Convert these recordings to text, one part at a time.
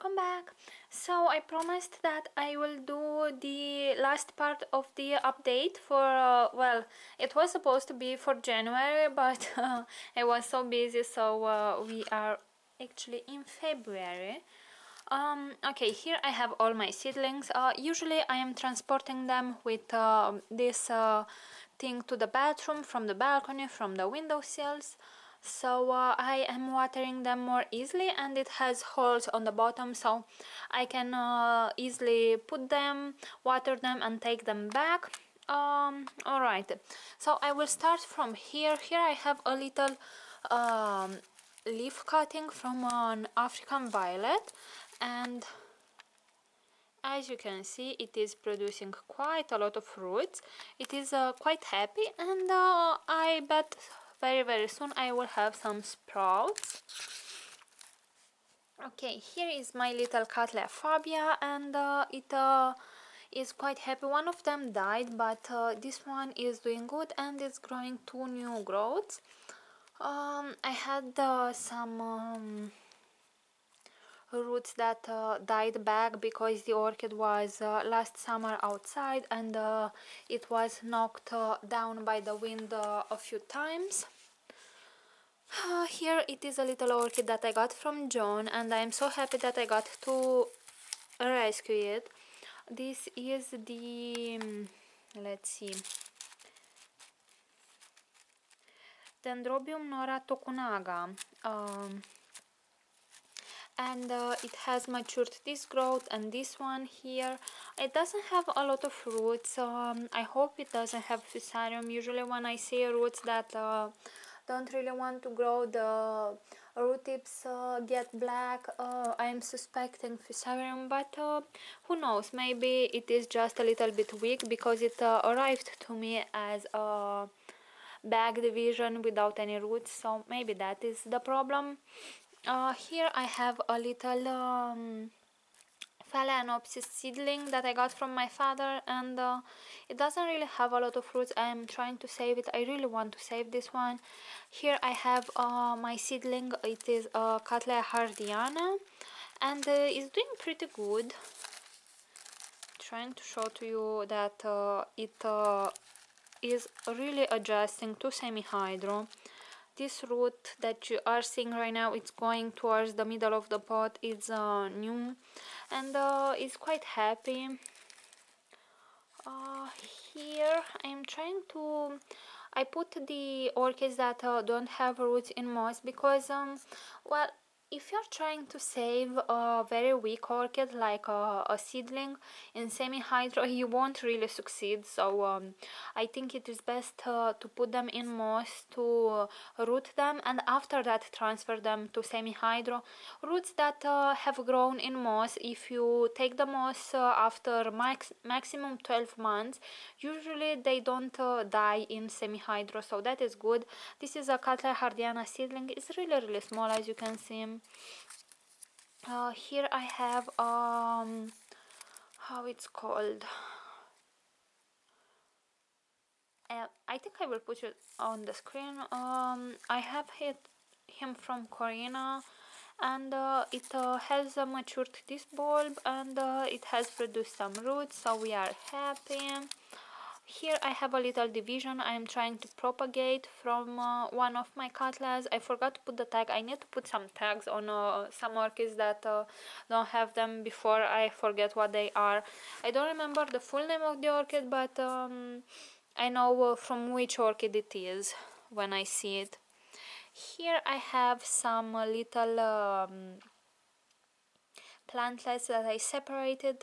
welcome back. So I promised that I will do the last part of the update for well, it was supposed to be for January, but I was so busy, so we are actually in February. Okay, here I have all my seedlings. Usually I am transporting them with this thing to the bathroom, from the balcony, from the windowsills. So I am watering them more easily, and it has holes on the bottom, so I can easily put them, water them, and take them back. Alright, so I will start from here. Here I have a little leaf cutting from an African violet, and as you can see, it is producing quite a lot of roots. It is quite happy, and I bet very soon I will have some sprouts. Okay, here is my little Cattleya fabia, and it is quite happy. One of them died, but this one is doing good and it's growing two new growths. I had some roots that died back because the orchid was last summer outside, and it was knocked down by the wind a few times. Here it is a little orchid that I got from John, and I am so happy that I got to rescue it. This is the let's see, Dendrobium nora tokunaga, and it has matured this growth and this one here. It doesn't have a lot of roots. I hope it doesn't have fusarium. Usually when I see roots that don't really want to grow, the root tips get black. I'm suspecting fusarium, but who knows, maybe it is just a little bit weak because it arrived to me as a bag division without any roots, so maybe that is the problem. Here I have a little Phalaenopsis seedling that I got from my father, and it doesn't really have a lot of roots. I'm trying to save it. I really want to save this one. Here I have my seedling. It is Cattleya hardiana, and it's doing pretty good. Trying to show to you that it is really adjusting to semi-hydro. This root that you are seeing right now, it's going towards the middle of the pot. It's new, and it's quite happy. Here I'm trying to, I put the orchids that don't have roots in moss because well, if you're trying to save a very weak orchid like a seedling in semi-hydro, you won't really succeed. So I think it is best to put them in moss to root them, and after that transfer them to semi-hydro. Roots that have grown in moss, if you take the moss after maximum 12 months, usually they don't die in semi-hydro, so that is good. This is a Cattleya hardiana seedling. It's really small, as you can see. Here I have how it's called, I think I will put it on the screen. I have him from Corina, and it has matured this bulb, and it has produced some roots, so we are happy. Here I have a little division I am trying to propagate from one of my Cattleyas. I forgot to put the tag. I need to put some tags on some orchids that don't have them before I forget what they are. I don't remember the full name of the orchid, but I know from which orchid it is when I see it. Here I have some little plantlets that I separated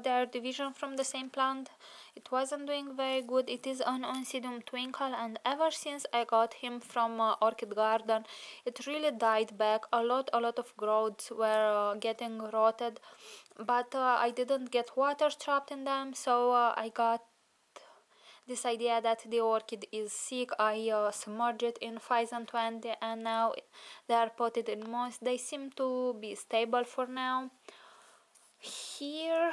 their division from the same plant. It wasn't doing very good. It is an Oncidium Twinkle, and ever since I got him from Orchid Garden, it really died back. A lot of growths were getting rotted, but I didn't get water trapped in them, so I got this idea that the orchid is sick. I submerged it in 520, and now they are potted in moss. They seem to be stable for now. Here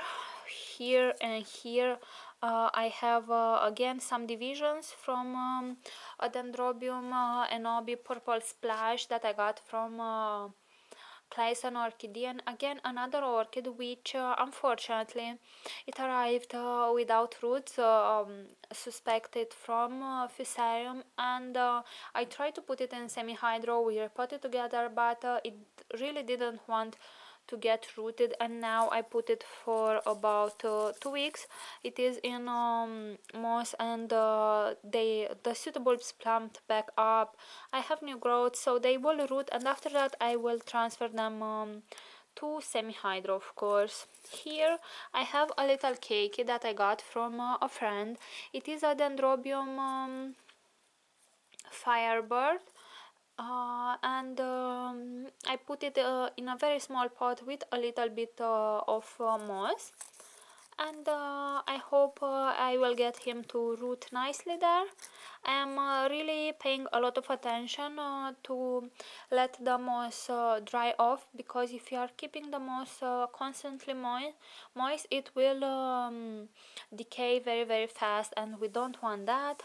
and here I have again some divisions from a Dendrobium Enobi Purple Splash that I got from place an orchidean, again another orchid which unfortunately it arrived without roots, suspected from fusarium, and I tried to put it in semi-hydro. We repotted together, but it really didn't want to get rooted, and now I put it for about 2 weeks. It is in moss, and the pseudobulbs plumped back up. I have new growth, so they will root, and after that I will transfer them to semi-hydro, of course. Here I have a little cakey that I got from a friend. It is a dendrobium firebird, and I put it in a very small pot with a little bit of moss, and I hope I will get him to root nicely there. I am really paying a lot of attention to let the moss dry off, because if you are keeping the moss constantly moist, it will decay very fast, and we don't want that.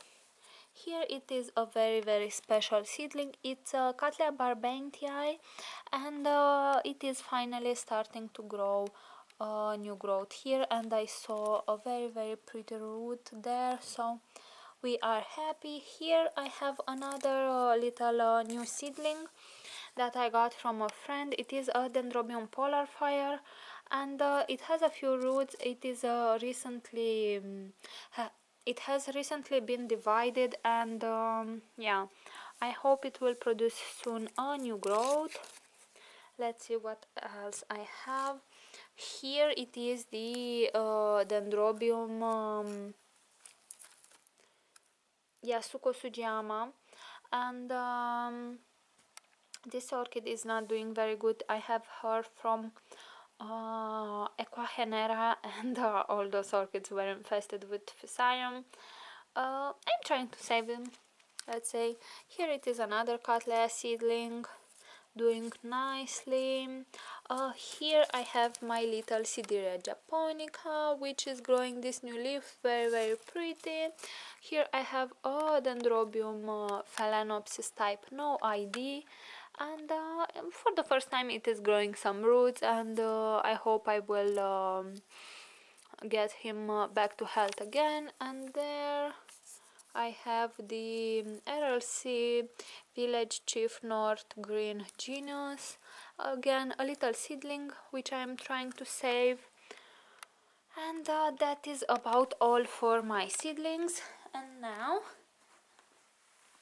Here it is a very special seedling. It's a Cattleya barbentii, and it is finally starting to grow new growth here, and I saw a very pretty root there, so we are happy. Here I have another little new seedling that I got from a friend. It is a Dendrobium polar fire, and it has a few roots. It is recently it has recently been divided, and yeah, I hope it will produce soon a new growth. Let's see what else I have. Here it is the Dendrobium Yasuko Sugiyama, and this orchid is not doing very good. I have heard from Equahenera, and all those orchids were infested with fusarium. I'm trying to save them, let's say. Here it is another Cattleya seedling, doing nicely. Here I have my little Sidiria japonica, which is growing this new leaf, very pretty. Here I have a Dendrobium phalaenopsis type, no ID, and for the first time it is growing some roots, and I hope I will get him back to health again. And there I have the RLC Village Chief North Green Genius, again a little seedling which I am trying to save. And that is about all for my seedlings. And now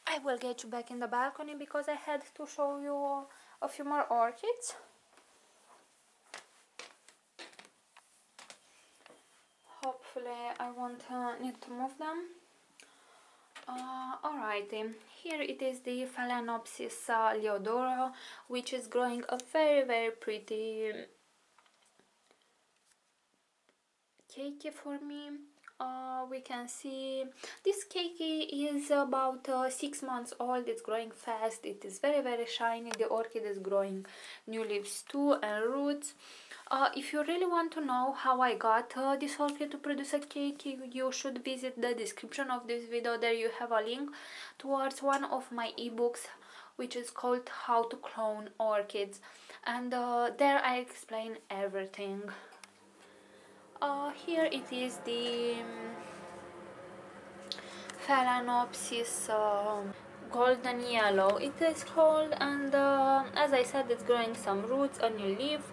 I will get you back in the balcony, because I had to show you a few more orchids. Hopefully I won't need to move them. Alrighty, here it is the Phalaenopsis Leodoro, which is growing a very pretty keiki for me. We can see this keiki is about 6 months old. It's growing fast, it is very shiny. The orchid is growing new leaves too, and roots. If you really want to know how I got this orchid to produce a keiki, you should visit the description of this video. There you have a link towards one of my ebooks, which is called How to Clone Orchids, and there I explain everything. Here it is the Phalaenopsis golden yellow, it is called, and as I said, it's growing some roots, a new leaf.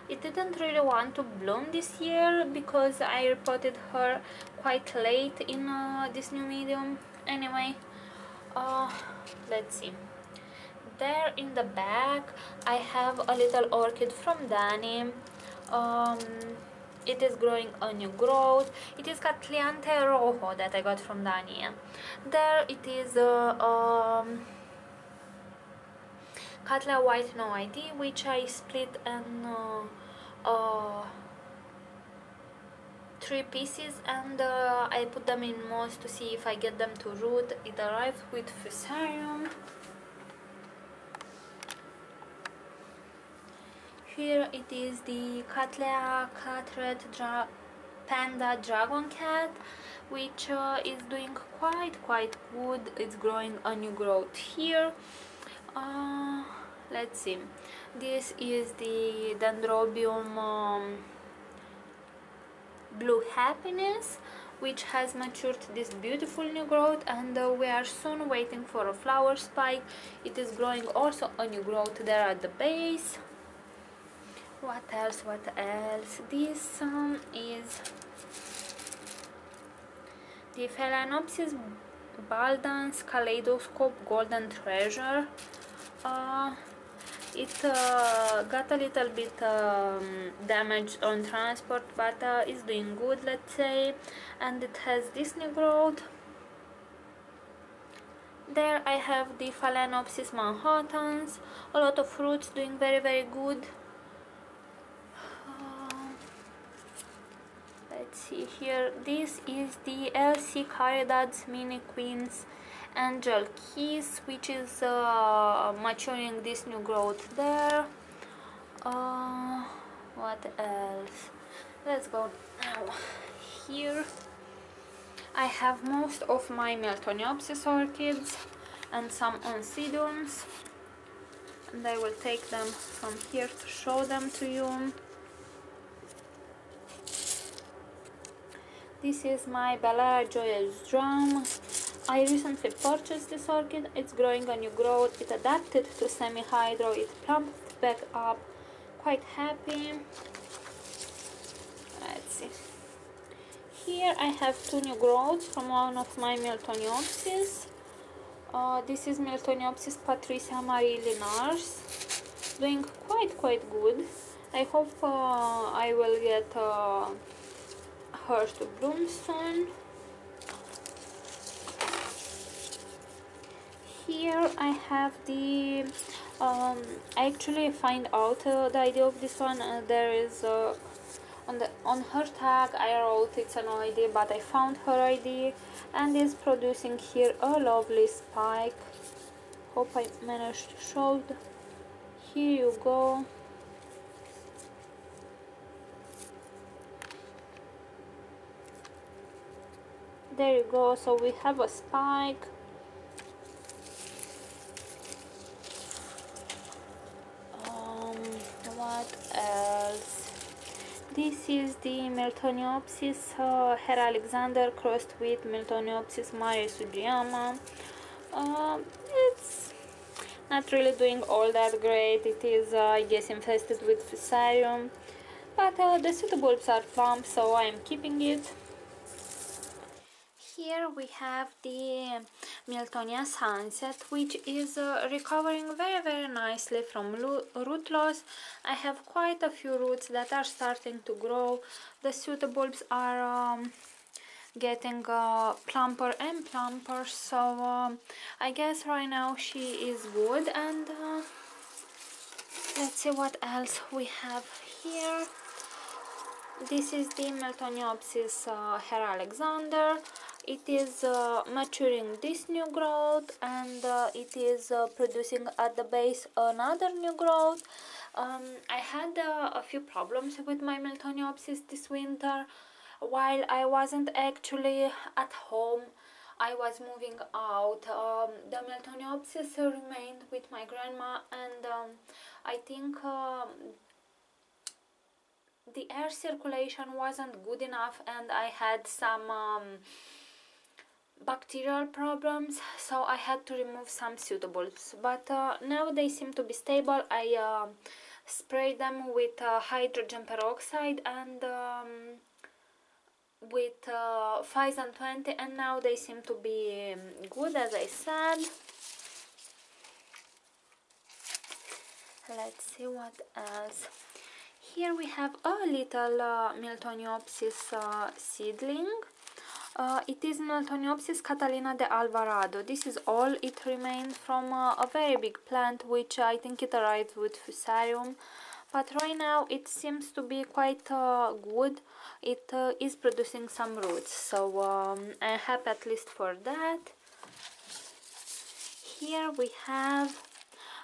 It didn't really want to bloom this year because I repotted her quite late in this new medium. Anyway, let's see. There in the back I have a little orchid from Dani. It is growing a new growth. It is Cattleya rojo that I got from Dani. There it is Cattleya white no ID, which I split in 3 pieces, and I put them in moss to see if I get them to root. It arrived with fusarium. Here it is the Cattleya Cat-Red Panda Dragon Cat, which is doing quite good. It's growing a new growth here. Let's see. This is the Dendrobium Blue Happiness, which has matured this beautiful new growth, and we are soon waiting for a flower spike. It is growing also a new growth there at the base. What else? This is the Phalaenopsis Baldans Kaleidoscope Golden Treasure. It got a little bit damaged on transport, but it's doing good, let's say. And it has this new growth. There I have the Phalaenopsis Manhattans, a lot of fruits, doing very good. Let's see here. This is the LC Caridad's Mini Queens Angel Keys, which is maturing this new growth there. What else? Let's go now. Here I have most of my Miltoniopsis orchids and some Oncidiums, and I will take them from here to show them to you. This is my Bellara Joyous Drum. I recently purchased this orchid. It's growing a new growth. It adapted to semi-hydro. It plumped back up. Quite happy. Let's see. Here I have two new growths from one of my Miltoniopsis. This is Miltoniopsis Patricia Marie Linars. Doing quite good. I hope I will get her to bloom soon. Here I have the I actually find out the idea of this one. There is on her tag I wrote it's an ID, but I found her ID, and is producing here a lovely spike. Hope I managed to show it. Here you go. There you go. So we have a spike. What else? This is the Miltoniopsis Her Alexander crossed with Miltoniopsis Mare Sugiyama. It's not really doing all that great. It is, I guess, infested with Fusarium, but the pseudobulbs are plump, so I am keeping it. Here we have the Miltonia Sunset, which is recovering very nicely from root loss. I have quite a few roots that are starting to grow. The pseudobulbs are getting plumper and plumper, so I guess right now she is good. And let's see what else we have here. This is the Miltoniopsis Her Alexander. It is maturing this new growth, and it is producing at the base another new growth. I had a few problems with my Miltoniopsis this winter. While I wasn't actually at home, I was moving out. The Miltoniopsis remained with my grandma, and I think the air circulation wasn't good enough, and I had some bacterial problems, so I had to remove some pseudobulbs, but now they seem to be stable. I sprayed them with hydrogen peroxide and with Phison 20, and now they seem to be good, as I said. Let's see what else. Here we have a little Miltoniopsis seedling. It is Miltoniopsis Catalina de Alvarado. This is all it remained from a very big plant, which I think it arrived with Fusarium. But right now it seems to be quite good. It is producing some roots, so I'm happy at least for that. Here we have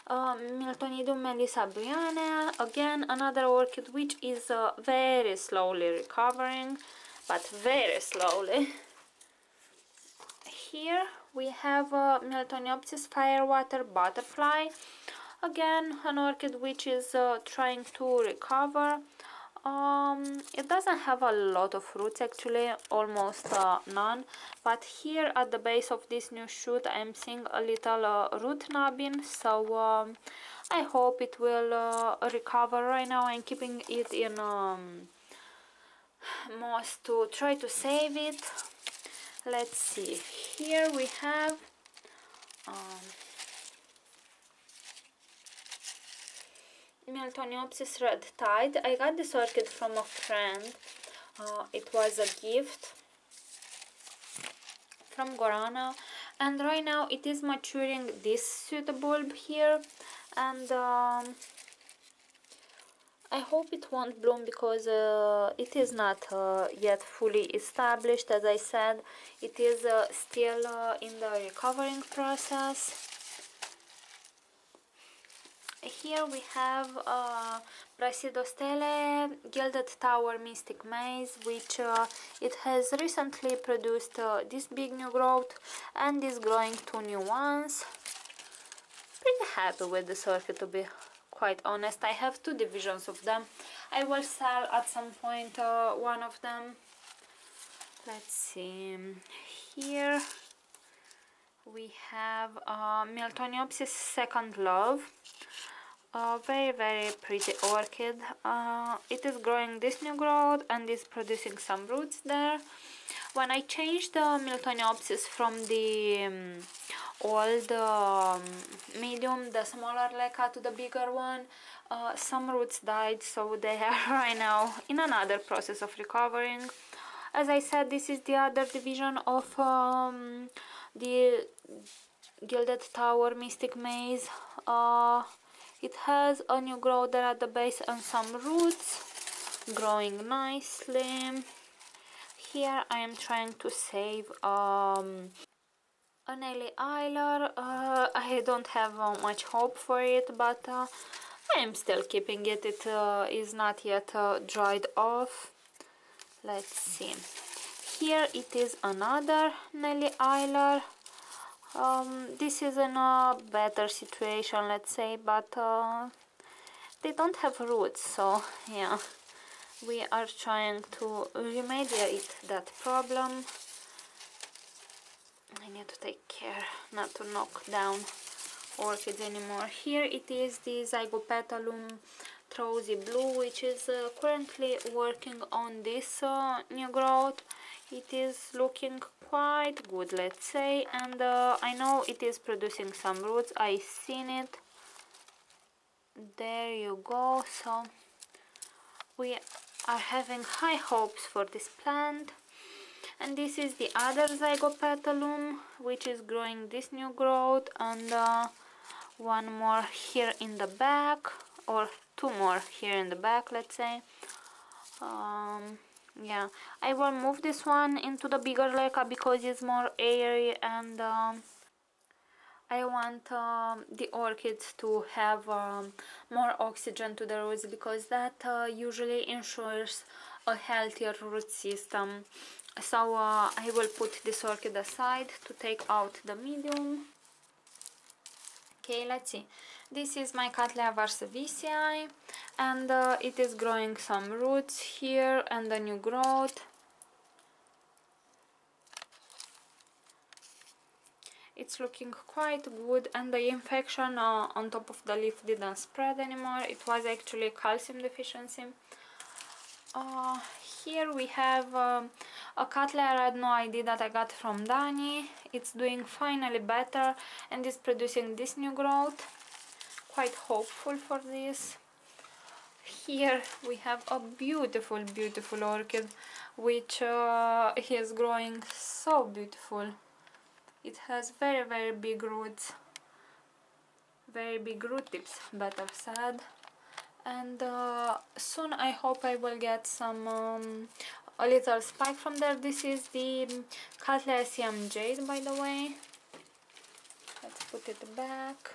Miltonidium Melissabriana, again another orchid which is very slowly recovering, but very slowly. Here we have Miltoniopsis Firewater Butterfly. Again, an orchid which is trying to recover. It doesn't have a lot of roots, actually, almost none, but here at the base of this new shoot I'm seeing a little root nubbing, so I hope it will recover. Right now I'm keeping it in moss to try to save it. Let's see, here we have Miltoniopsis red tide. I got this orchid from a friend. It was a gift from Gorana, and right now it is maturing this pseudobulb here, and I hope it won't bloom because it is not yet fully established. As I said, it is still in the recovering process. Here we have Brasidostele Gilded Tower Mystic Maze, which it has recently produced this big new growth and is growing 2 new ones. Pretty happy with this orchid, to be quite honest. I have 2 divisions of them. I will sell at some point one of them. Let's see, here we have Miltoniopsis Second Love. Very pretty orchid. It is growing this new growth and is producing some roots there. When I changed the Miltoniopsis from the old medium, the smaller leca, to the bigger one, some roots died, so they are right now in another process of recovering. As I said, this is the other division of the Gilded Tower Mystic Maze. It has a new growth there at the base and some roots growing nicely. Here I am trying to save an Nelly Eiler. I don't have much hope for it, but I am still keeping it. It is not yet dried off. Let's see. Here it is another Nelly Eiler. This is in a better situation, let's say, but they don't have roots, so yeah, we are trying to remediate that problem. I need to take care not to knock down orchids anymore. Here it is the Zygopetalum Rosy Blue, which is currently working on this new growth. It is looking quite good, let's say, and I know it is producing some roots. I seen it. There you go. So we are having high hopes for this plant. And this is the other Zygopetalum, which is growing this new growth, and one more here in the back, or 2 more here in the back, let's say. Yeah, I will move this one into the bigger leca because it's more airy, and I want the orchids to have more oxygen to the roots, because that usually ensures a healthier root system. So I will put this orchid aside to take out the medium. Okay, let's see. This is my Cattleya varsovicii, and it is growing some roots here and a new growth. It's looking quite good, and the infection on top of the leaf didn't spread anymore. It was actually calcium deficiency. Here we have a Cattleya red no ID that I got from Dani. It's doing finally better and is producing this new growth. Quite hopeful for this. Here we have a beautiful orchid, which is growing so beautiful. It has very big roots, very big root tips, better said. And soon I hope I will get some a little spike from there. This is the Cattleya Siam Jade, by the way. Let's put it back.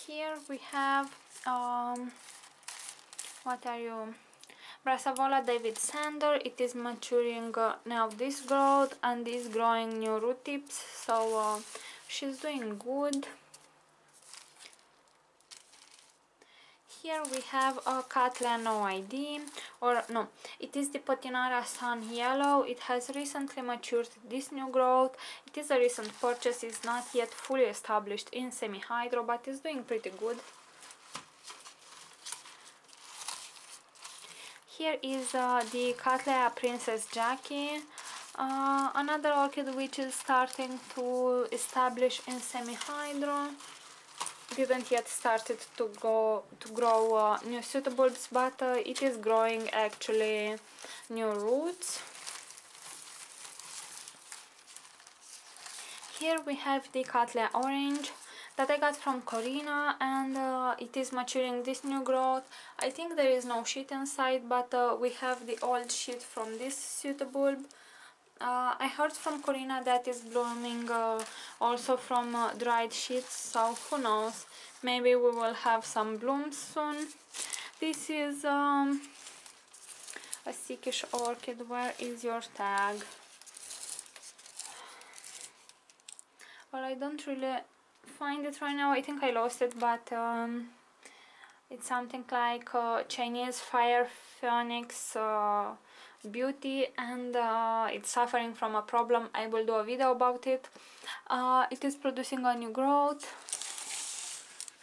Here we have what are you? Brassavola David Sander. It is maturing now this growth and is growing new root tips, so she's doing good. Here we have a Cattleya No ID, or no, it is the Potinara Sun Yellow. It has recently matured this new growth. It is a recent purchase, is not yet fully established in semi-hydro, but is doing pretty good. Here is the Cattleya Princess Jackie, another orchid which is starting to establish in semi-hydro. Didn't yet started to grow new pseudobulbs, but it is growing actually new roots. Here we have the Cattleya Orange that I got from Corina, and it is maturing this new growth. I think there is no sheet inside, but we have the old sheet from this pseudobulb. I heard from Corina that is blooming also from dried sheets, so who knows, maybe we will have some blooms soon. This is a sickish orchid. Where is your tag? Well, I don't really find it right now. I think I lost it, but it's something like Chinese Fire Phoenix Beauty, and it's suffering from a problem. I will do a video about it. It is producing a new growth.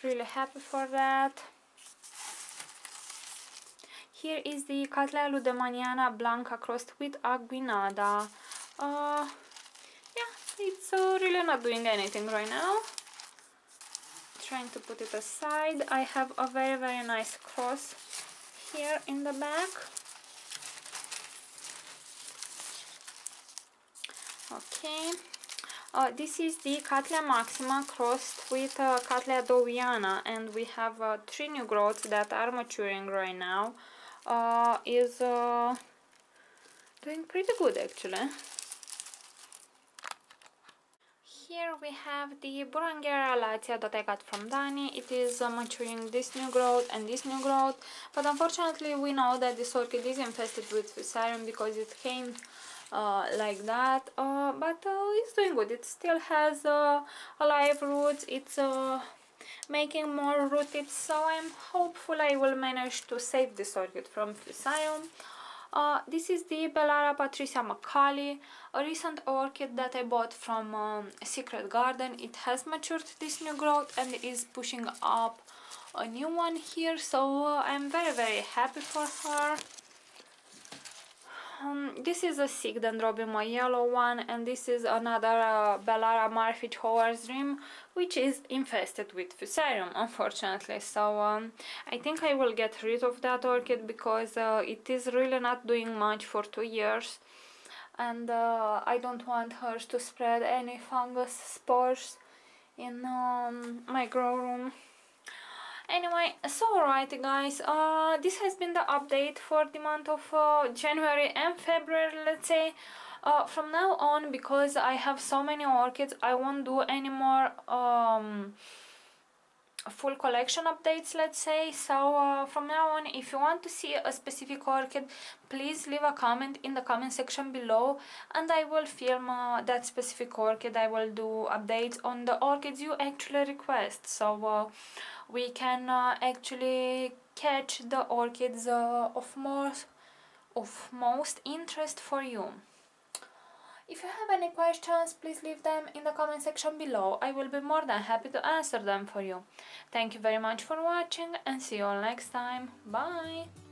Really happy for that. Here is the Cattleya Ludemaniana Blanca crossed with Aguinada. Yeah, it's really not doing anything right now. Trying to put it aside. I have a very nice cross here in the back. Okay, this is the Cattleya Maxima crossed with Cattleya Dowiana, and we have 3 new growths that are maturing right now. Is doing pretty good actually. Here we have the Burangera Latia that I got from Dani. It is maturing this new growth and this new growth, but unfortunately we know that this orchid is infested with Fusarium because it came like that, but it's doing good. It still has alive roots. It's making more root tips, so I'm hopeful I will manage to save this orchid from Fusarium. This is the Bellara Patricia Macaulay, a recent orchid that I bought from Secret Garden. It has matured this new growth and is pushing up a new one here, so I'm very happy for her. This is a Sick Dendrobium, a yellow one, and this is another Bellara Marfich Howard's Dream, which is infested with Fusarium, unfortunately. So I think I will get rid of that orchid because it is really not doing much for 2 years, and I don't want her to spread any fungus spores in my grow room. Anyway, so alright guys, this has been the update for the month of January and February, let's say. From now on, because I have so many orchids, I won't do any more full collection updates, let's say. So from now on, if you want to see a specific orchid, please leave a comment in the comment section below, and I will film that specific orchid. I will do updates on the orchids you actually request, so we can actually catch the orchids of most interest for you. If you have any questions, please leave them in the comment section below. I will be more than happy to answer them for you. Thank you very much for watching, and see you all next time. Bye!